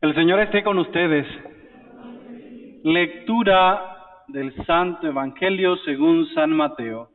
El Señor esté con ustedes. Lectura del Santo Evangelio según San Mateo.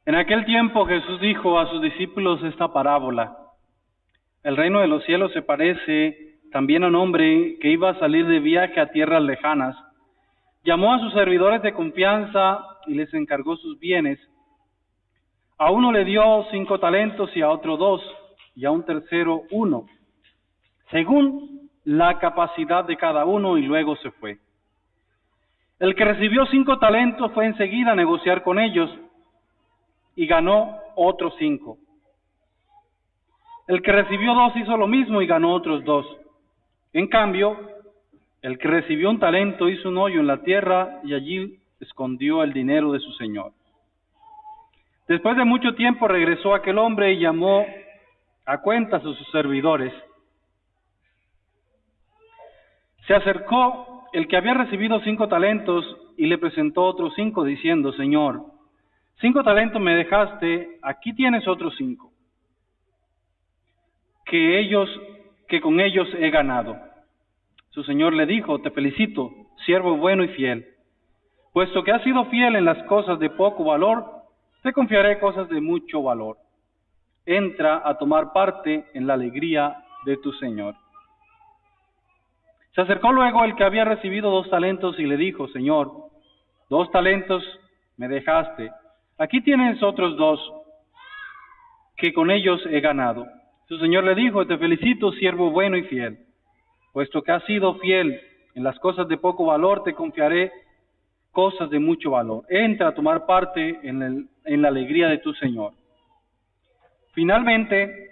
En aquel tiempo Jesús dijo a sus discípulos esta parábola: El reino de los cielos se parece también a un hombre que iba a salir de viaje a tierras lejanas. Llamó a sus servidores de confianza y les encargó sus bienes. A uno le dio 5 talentos y a otro 2, y a un tercero 1, según la capacidad de cada uno, y luego se fue. El que recibió 5 talentos fue enseguida a negociar con ellos y ganó otros 5. El que recibió 2 hizo lo mismo y ganó otros 2. En cambio, el que recibió un talento hizo un hoyo en la tierra y allí escondió el dinero de su señor. Después de mucho tiempo regresó aquel hombre y llamó a cuentas a sus servidores. Se acercó el que había recibido 5 talentos y le presentó otros 5, diciendo: Señor, 5 talentos me dejaste, aquí tienes otros 5, que con ellos he ganado. Su señor le dijo: Te felicito, siervo bueno y fiel. Puesto que has sido fiel en las cosas de poco valor, te confiaré cosas de mucho valor. Entra a tomar parte en la alegría de tu señor. Se acercó luego el que había recibido 2 talentos y le dijo: Señor, 2 talentos me dejaste, aquí tienes otros 2, que con ellos he ganado. Su señor le dijo: Te felicito, siervo bueno y fiel. Puesto que has sido fiel en las cosas de poco valor, te confiaré cosas de mucho valor. Entra a tomar parte en la alegría de tu señor. Finalmente,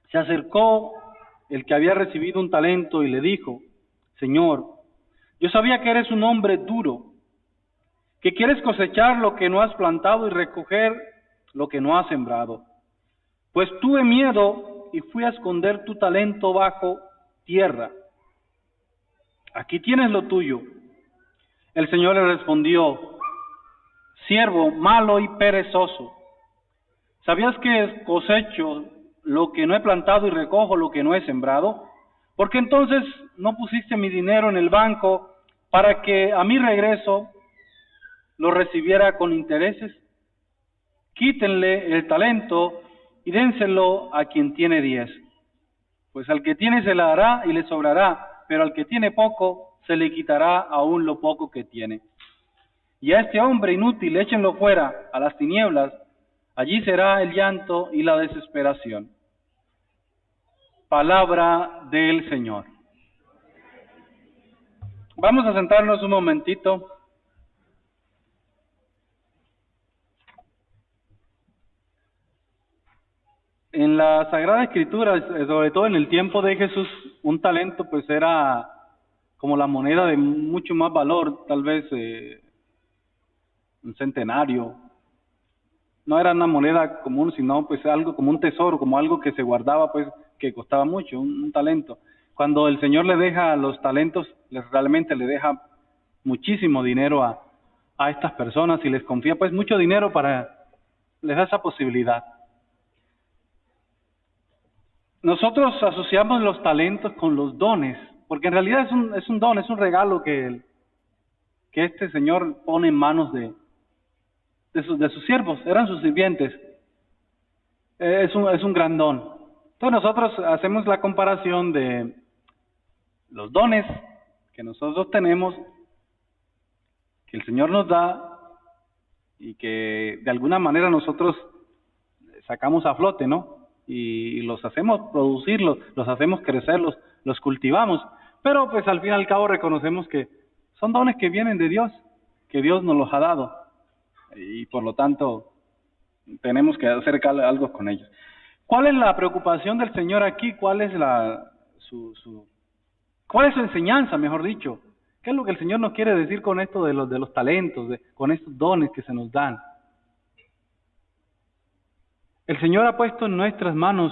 se acercó el que había recibido un talento y le dijo: Señor, yo sabía que eres un hombre duro, que quieres cosechar lo que no has plantado y recoger lo que no has sembrado. Pues tuve miedo y fui a esconder tu talento bajo tierra. Aquí tienes lo tuyo. El Señor le respondió: Siervo malo y perezoso, ¿sabías que cosecho lo que no he plantado y recojo lo que no he sembrado? ¿Por qué entonces no pusiste mi dinero en el banco para que a mi regreso lo recibiera con intereses? Quítenle el talento y dénselo a quien tiene 10. Pues al que tiene se le dará y le sobrará, pero al que tiene poco se le quitará aún lo poco que tiene. Y a este hombre inútil échenlo fuera a las tinieblas, allí será el llanto y la desesperación. Palabra del Señor. Vamos a sentarnos un momentito. En la Sagrada Escritura, sobre todo en el tiempo de Jesús, un talento pues era como la moneda de mucho más valor, tal vez un centenario. No era una moneda común, sino pues algo como un tesoro, como algo que se guardaba, pues que costaba mucho, un talento. Cuando el Señor le deja los talentos, realmente le deja muchísimo dinero a estas personas y les confía pues mucho dinero les da esa posibilidad. Nosotros asociamos los talentos con los dones, porque en realidad es un don, es un regalo que este Señor pone en manos de sus siervos, eran sus sirvientes. Es un gran don. Entonces nosotros hacemos la comparación de los dones que nosotros tenemos, que el Señor nos da y que de alguna manera nosotros sacamos a flote, ¿no? Y los hacemos producir, los hacemos crecer, los cultivamos, pero pues al fin y al cabo reconocemos que son dones que vienen de Dios, que Dios nos los ha dado, y por lo tanto tenemos que hacer algo con ellos. ¿Cuál es la preocupación del Señor aquí? ¿Cuál es su enseñanza, mejor dicho? ¿Qué es lo que el Señor nos quiere decir con esto de los talentos, con estos dones que se nos dan? El Señor ha puesto en nuestras manos,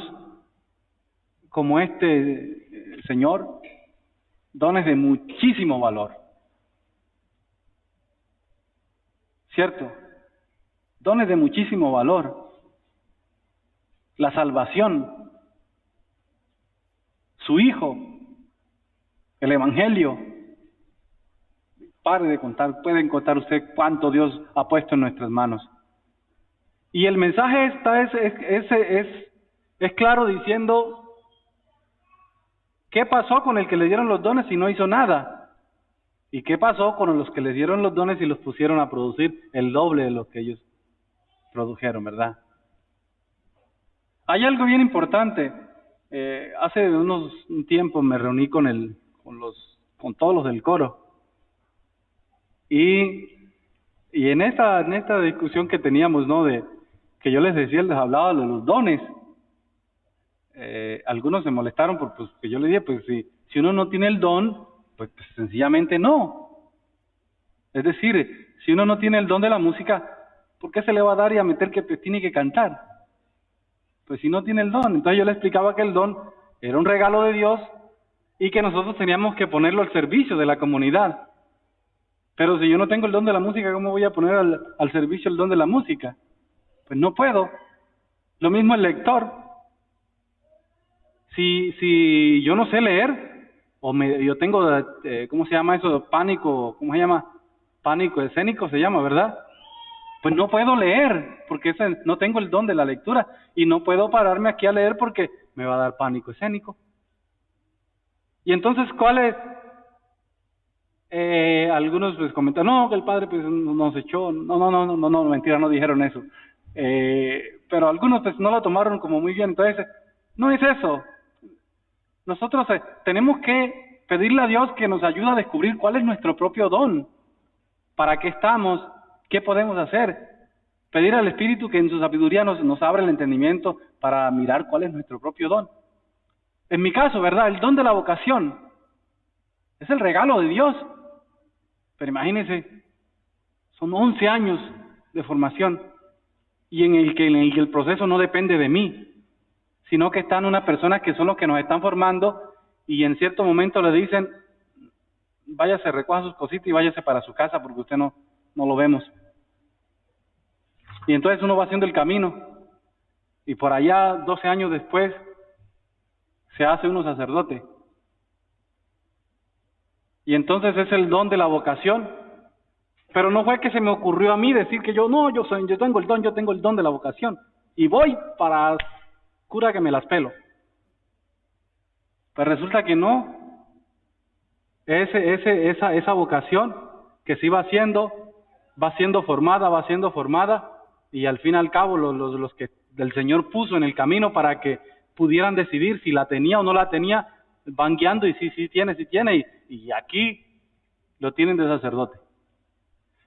como este Señor, dones de muchísimo valor. ¿Cierto? Dones de muchísimo valor. la salvación, su Hijo, el Evangelio. Pare de contar, pueden contar usted cuánto Dios ha puesto en nuestras manos. Y el mensaje es claro, diciendo qué pasó con el que le dieron los dones y no hizo nada, y qué pasó con los que le dieron los dones y los pusieron a producir el doble de lo que ellos produjeron, ¿verdad? Hay algo bien importante. Hace un tiempo me reuní con todos los del coro, y en esta discusión que teníamos, ¿no? De que yo les hablaba de los dones. Algunos se molestaron porque yo les dije, pues si uno no tiene el don, pues sencillamente no. Es decir, si uno no tiene el don de la música, ¿por qué se le va a dar y a meter que tiene que cantar? Pues si no tiene el don. Entonces yo le explicaba que el don era un regalo de Dios y que nosotros teníamos que ponerlo al servicio de la comunidad. Pero si yo no tengo el don de la música, ¿cómo voy a poner al servicio el don de la música? Pues no puedo. Lo mismo el lector. Si yo no sé leer, yo tengo, ¿cómo se llama eso? Pánico, ¿cómo se llama? Pánico escénico se llama, ¿verdad? Pues no puedo leer, porque no tengo el don de la lectura, y no puedo pararme aquí a leer porque me va a dar pánico escénico. Y entonces, ¿cuál es? Algunos pues comentan, no, que el padre pues nos echó, no, mentira, no dijeron eso. Pero algunos pues no lo tomaron como muy bien. Entonces, no es eso. Nosotros tenemos que pedirle a Dios que nos ayude a descubrir cuál es nuestro propio don, para qué estamos, qué podemos hacer. Pedir al Espíritu que en su sabiduría nos abra el entendimiento para mirar cuál es nuestro propio don. En mi caso, ¿verdad? El don de la vocación es el regalo de Dios. Pero imagínense, son 11 años de formación y en el que el proceso no depende de mí, sino que están unas personas que son los que nos están formando y en cierto momento le dicen, váyase, recoja sus cositas y váyase para su casa porque usted no lo vemos. Y entonces uno va haciendo el camino y por allá 12 años después se hace uno sacerdote. Y entonces es el don de la vocación. Pero no fue que se me ocurrió a mí decir que yo tengo el don de la vocación. Y voy para cura que me las pelo. Pues resulta que no. Esa vocación que se iba haciendo, va siendo formada, y al fin y al cabo los que el Señor puso en el camino para que pudieran decidir si la tenía o no la tenía, van guiando y sí tiene, y aquí lo tienen de sacerdote.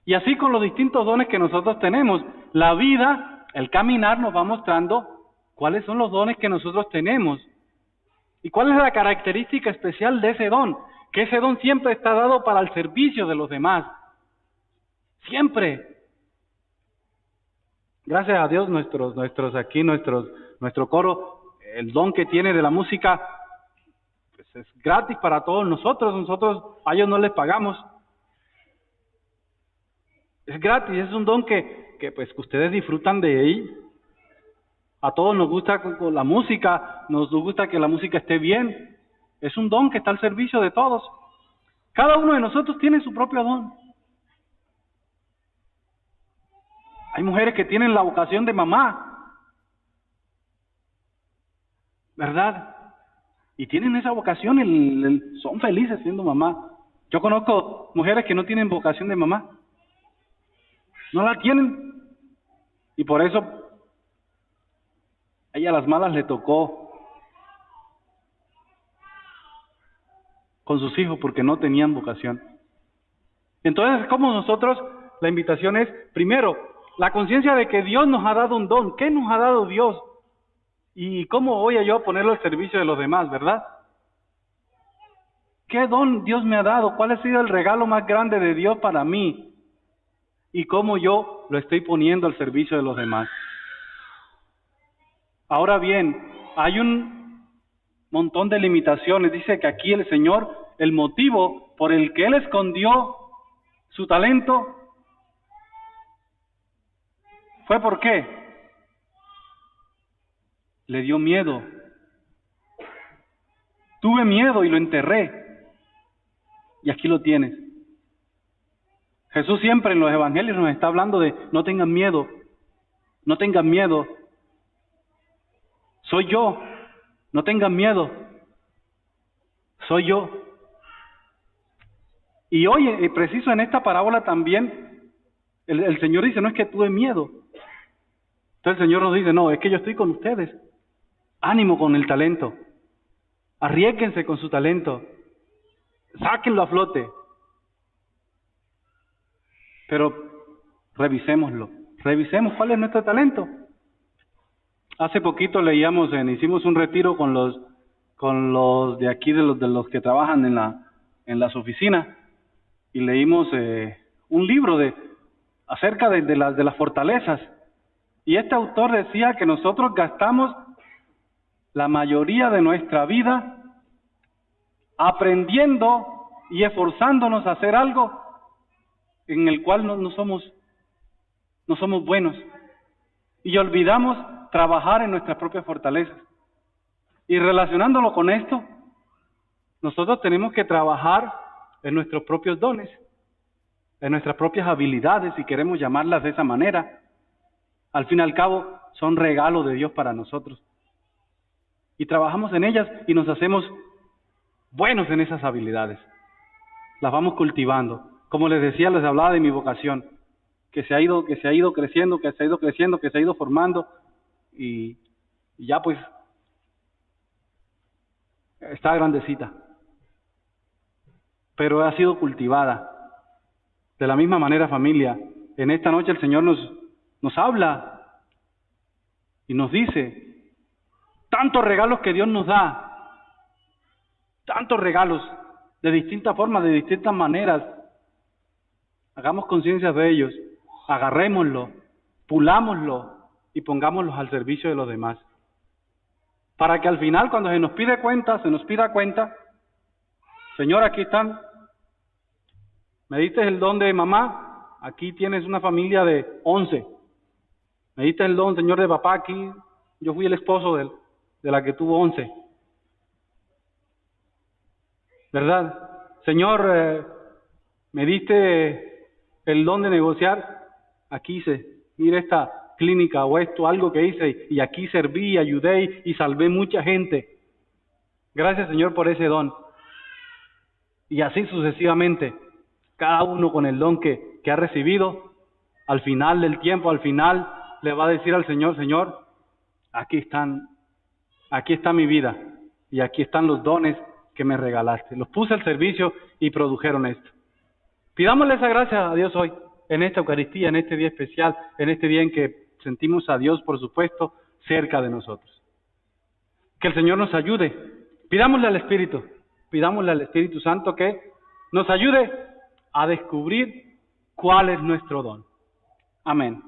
Y así con los distintos dones que nosotros tenemos, la vida, el caminar nos va mostrando cuáles son los dones que nosotros tenemos y cuál es la característica especial de ese don, que ese don siempre está dado para el servicio de los demás, siempre. Gracias a Dios nuestro coro, el don que tiene de la música, pues es gratis para todos nosotros a ellos no les pagamos. Es gratis, es un don que ustedes disfrutan de él. A todos nos gusta con la música, nos gusta que la música esté bien. Es un don que está al servicio de todos. Cada uno de nosotros tiene su propio don. Hay mujeres que tienen la vocación de mamá, ¿verdad? Y tienen esa vocación, son felices siendo mamá. Yo conozco mujeres que no tienen vocación de mamá. No la tienen. Y por eso a ella a las malas le tocó con sus hijos porque no tenían vocación. Entonces, como nosotros, la invitación es, primero, la conciencia de que Dios nos ha dado un don. ¿Qué nos ha dado Dios? ¿Y cómo voy yo a ponerlo al servicio de los demás, verdad? ¿Qué don Dios me ha dado? ¿Cuál ha sido el regalo más grande de Dios para mí? Y cómo yo lo estoy poniendo al servicio de los demás. Ahora bien, hay un montón de limitaciones. Dice que aquí el Señor, el motivo por el que Él escondió su talento, ¿fue por qué? Le dio miedo. Tuve miedo y lo enterré. Y aquí lo tienes. Jesús siempre en los evangelios nos está hablando de no tengan miedo. No tengan miedo. Soy yo. No tengan miedo. Soy yo. Y hoy, preciso en esta parábola también, el Señor dice, no es que tuve miedo. Entonces el Señor nos dice, no, es que yo estoy con ustedes. Ánimo con el talento. Arriésguense con su talento. Sáquenlo a flote. Pero revisémoslo. Revisemos cuál es nuestro talento. Hace poquito hicimos un retiro con los de aquí, de los que trabajan en las oficinas, y leímos un libro acerca de las fortalezas. Y este autor decía que nosotros gastamos la mayoría de nuestra vida aprendiendo y esforzándonos a hacer algo en el cual no somos buenos. Y olvidamos trabajar en nuestras propias fortalezas. Y relacionándolo con esto, nosotros tenemos que trabajar en nuestros propios dones, en nuestras propias habilidades, si queremos llamarlas de esa manera. Al fin y al cabo, son regalos de Dios para nosotros. Y trabajamos en ellas y nos hacemos buenos en esas habilidades. Las vamos cultivando. Como les decía, les hablaba de mi vocación, que se ha ido creciendo, que se ha ido formando, y ya pues está grandecita. Pero ha sido cultivada. De la misma manera, familia, en esta noche el Señor nos habla y nos dice tantos regalos que Dios nos da, tantos regalos de distintas formas, de distintas maneras. Hagamos conciencia de ellos, agarrémoslo, pulámoslo y pongámoslos al servicio de los demás. Para que al final, cuando se nos pida cuenta, Señor, aquí están. Me diste el don de mamá, aquí tienes una familia de 11. Me diste el don, Señor, de papá, aquí yo fui el esposo de la que tuvo 11. ¿Verdad? Señor, me diste el don de negociar, aquí hice, mira esta clínica o esto, algo que hice, y aquí serví, ayudé y salvé mucha gente. Gracias, Señor, por ese don. Y así sucesivamente, cada uno con el don que ha recibido, al final del tiempo, al final le va a decir al Señor, Señor, aquí está mi vida, y aquí están los dones que me regalaste. Los puse al servicio y produjeron esto. Pidámosle esa gracia a Dios hoy, en esta Eucaristía, en este día especial, en este día en que sentimos a Dios, por supuesto, cerca de nosotros. Que el Señor nos ayude. Pidámosle al Espíritu Santo que nos ayude a descubrir cuál es nuestro don. Amén.